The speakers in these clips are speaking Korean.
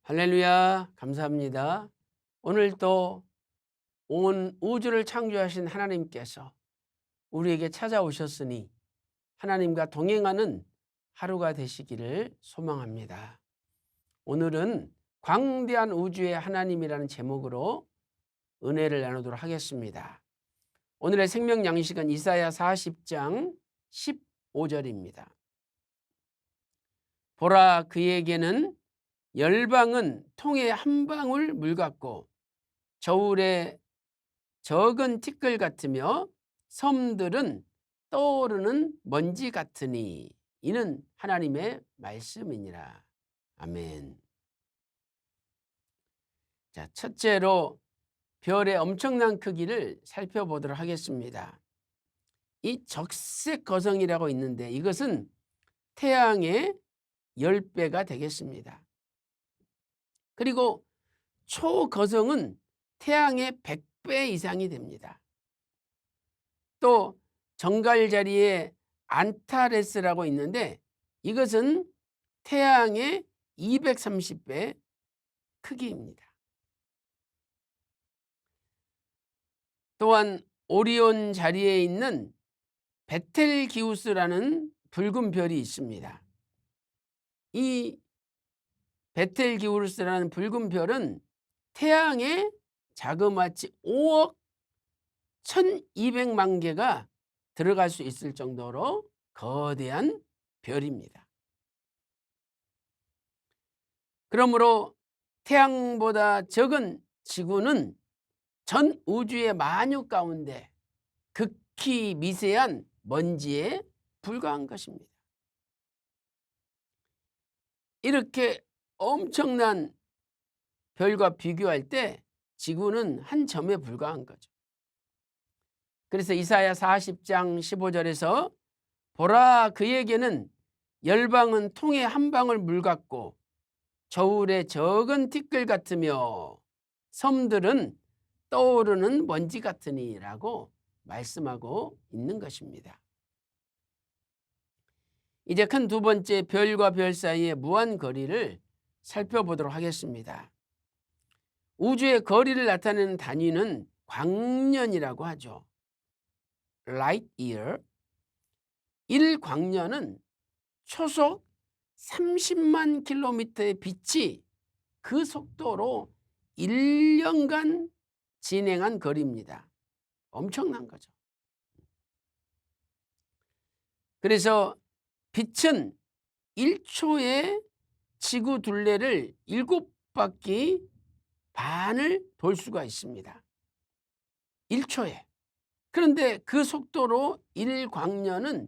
할렐루야, 감사합니다. 오늘 또 온 우주를 창조하신 하나님께서 우리에게 찾아오셨으니 하나님과 동행하는 하루가 되시기를 소망합니다. 오늘은 광대한 우주의 하나님이라는 제목으로 은혜를 나누도록 하겠습니다. 오늘의 생명 양식은 이사야 40장 15절입니다. 보라, 그에게는 열방은 통에 한 방울 물 같고 저울에 적은 티끌 같으며 섬들은 떠오르는 먼지 같으니 이는 하나님의 말씀이니라. 아멘. 자, 첫째로 별의 엄청난 크기를 살펴보도록 하겠습니다. 이 적색 거성이라고 있는데 이것은 태양의 10배가 되겠습니다. 그리고 초거성은 태양의 100배 이상이 됩니다. 또 정갈자리에 안타레스라고 있는데 이것은 태양의 230배 크기입니다. 또한 오리온 자리에 있는 베텔기우스라는 붉은 별이 있습니다. 이 베텔기우스라는 붉은 별은 태양의 자그마치 5억 1200만 개가 들어갈 수 있을 정도로 거대한 별입니다. 그러므로 태양보다 적은 지구는 전 우주의 만유 가운데 극히 미세한 먼지에 불과한 것입니다. 이렇게 엄청난 별과 비교할 때 지구는 한 점에 불과한 거죠. 그래서 이사야 40장 15절에서 보라, 그에게는 열방은 통에 한 방울 물 같고 저울에 적은 티끌 같으며 섬들은 떠오르는 먼지 같으니라고 말씀하고 있는 것입니다. 이제 큰 두 번째 별과 별 사이의 무한 거리를 살펴보도록 하겠습니다. 우주의 거리를 나타내는 단위는 광년이라고 하죠. Light year. 1광년은 초속 30만 킬로미터의 빛이 그 속도로 1년간 진행한 거리입니다. 엄청난 거죠. 그래서 빛은 1초에 지구 둘레를 7바퀴 반을 돌 수가 있습니다. 1초에. 그런데 그 속도로 1광년은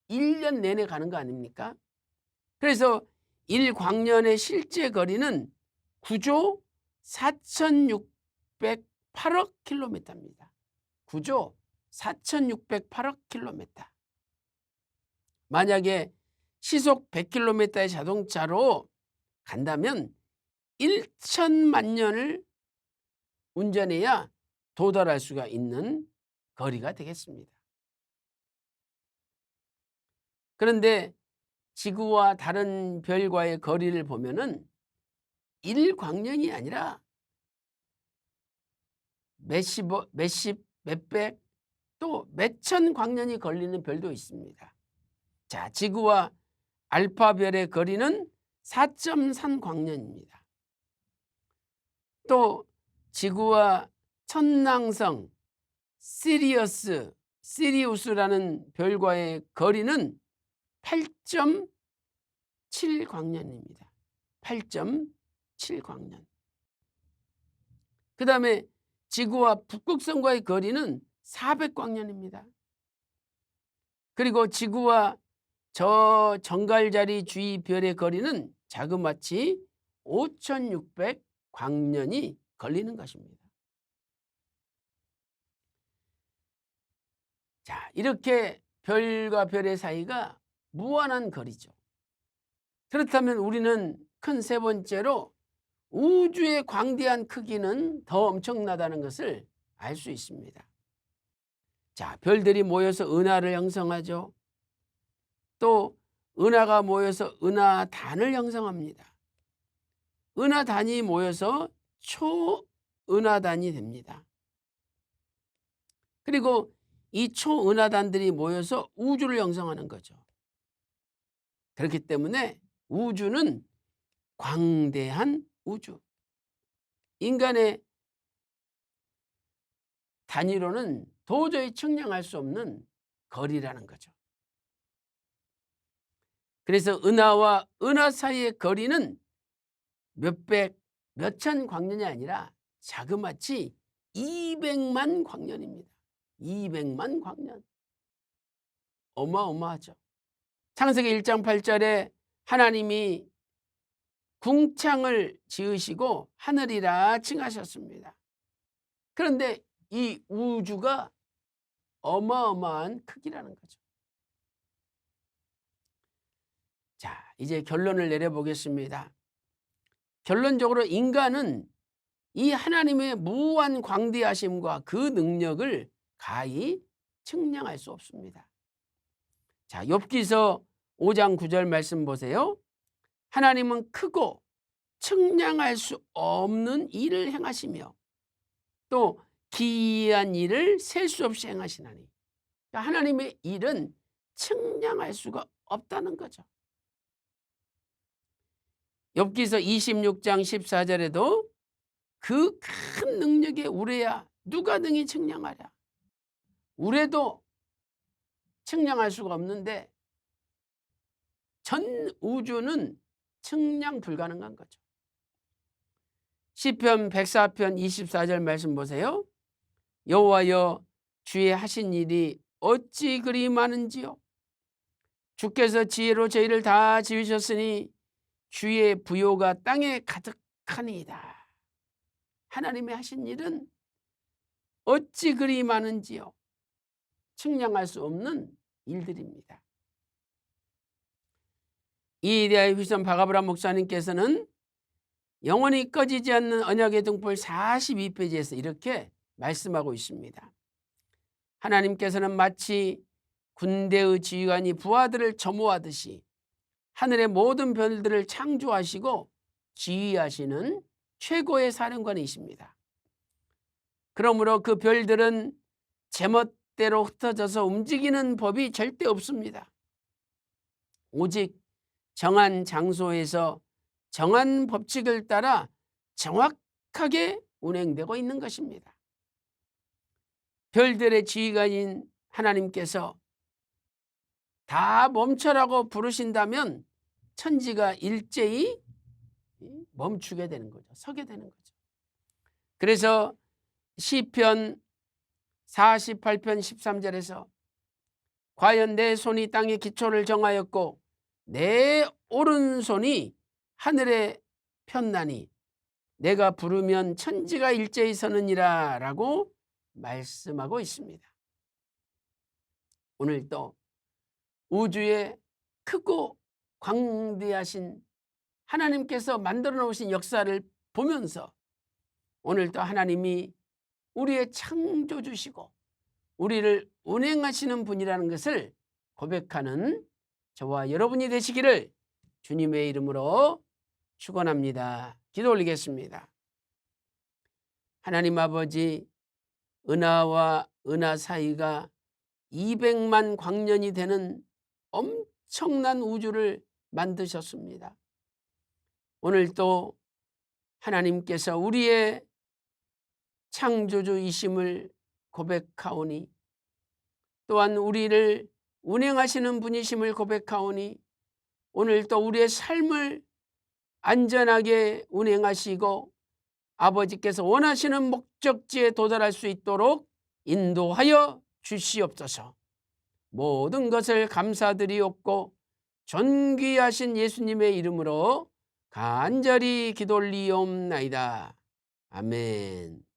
1년 내내 가는 거 아닙니까? 그래서 1광년의 실제 거리는 9조 4608억 킬로미터입니다. 9조 4608억 킬로미터. 만약에 시속 100km의 자동차로 간다면 1천만 년을 운전해야 도달할 수가 있는 거리가 되겠습니다. 그런데 지구와 다른 별과의 거리를 보면은 1광년이 아니라 몇십, 몇백, 또 몇천 광년이 걸리는 별도 있습니다. 자, 지구와 알파별의 거리는 4.3광년입니다. 또 지구와 천왕성 시리우스라는 별과의 거리는 8.7광년입니다. 8.7광년. 그 다음에 지구와 북극성과의 거리는 400광년입니다. 그리고 지구와 저 정갈자리 주위 별의 거리는 자그마치 5600광년이 걸리는 것입니다. 자, 이렇게 별과 별의 사이가 무한한 거리죠. 그렇다면 우리는 큰 세 번째로 우주의 광대한 크기는 더 엄청나다는 것을 알 수 있습니다. 자, 별들이 모여서 은하를 형성하죠. 또 은하가 모여서 은하단을 형성합니다. 은하단이 모여서 초은하단이 됩니다. 그리고 이 초은하단들이 모여서 우주를 형성하는 거죠. 그렇기 때문에 우주는 광대한 우주. 인간의 단위로는 도저히 측량할 수 없는 거리라는 거죠. 그래서 은하와 은하 사이의 거리는 몇백, 몇천 광년이 아니라 자그마치 200만 광년입니다. 200만 광년. 어마어마하죠. 창세기 1장 8절에 하나님이 궁창을 지으시고 하늘이라 칭하셨습니다. 그런데 이 우주가 어마어마한 크기라는 거죠. 자, 이제 결론을 내려보겠습니다. 결론적으로 인간은 이 하나님의 무한 광대하심과 그 능력을 가히 측량할 수 없습니다. 자, 욥기서 5장 9절 말씀 보세요. 하나님은 크고 측량할 수 없는 일을 행하시며 또 기이한 일을 셀 수 없이 행하시나니, 하나님의 일은 측량할 수가 없다는 거죠. 욥기서 26장 14절에도 그 큰 능력의 우레야 누가 능히 측량하랴. 우레도 측량할 수가 없는데 전 우주는 측량 불가능한 거죠. 시편 104편 24절 말씀 보세요. 여호와여, 주의 하신 일이 어찌 그리 많은지요. 주께서 지혜로 저희를 다 지으셨으니 주의 부요가 땅에 가득하니이다. 하나님의 하신 일은 어찌 그리 많은지요. 측량할 수 없는 일들입니다. 이에 대하여 휘선 박아브람 목사님께서는 영원히 꺼지지 않는 언약의 등불 42페이지에서 이렇게 말씀하고 있습니다. 하나님께서는 마치 군대의 지휘관이 부하들을 점호하듯이 하늘의 모든 별들을 창조하시고 지휘하시는 최고의 사령관이십니다. 그러므로 그 별들은 제멋대로 흩어져서 움직이는 법이 절대 없습니다. 오직 정한 장소에서 정한 법칙을 따라 정확하게 운행되고 있는 것입니다. 별들의 지휘관인 하나님께서 다 멈춰라고 부르신다면 천지가 일제히 멈추게 되는 거죠. 서게 되는 거죠. 그래서 시편 48편 13절에서 과연 내 손이 땅의 기초를 정하였고 내 오른손이 하늘에 폈나니 내가 부르면 천지가 일제히 서느니라 라고 말씀하고 있습니다. 오늘 또 우주의 크고 광대하신 하나님께서 만들어 놓으신 역사를 보면서 오늘 또 하나님이 우리의 창조주시고 우리를 운행하시는 분이라는 것을 고백하는 저와 여러분이 되시기를 주님의 이름으로 축원합니다. 기도 올리겠습니다. 하나님 아버지, 은하와 은하 사이가 200만 광년이 되는 엄청난 우주를 만드셨습니다. 오늘 또 하나님께서 우리의 창조주이심을 고백하오니 또한 우리를 운행하시는 분이심을 고백하오니 오늘 또 우리의 삶을 안전하게 운행하시고 아버지께서 원하시는 목적지에 도달할 수 있도록 인도하여 주시옵소서. 모든 것을 감사드리옵고 존귀하신 예수님의 이름으로 간절히 기도 올리옵나이다. 아멘.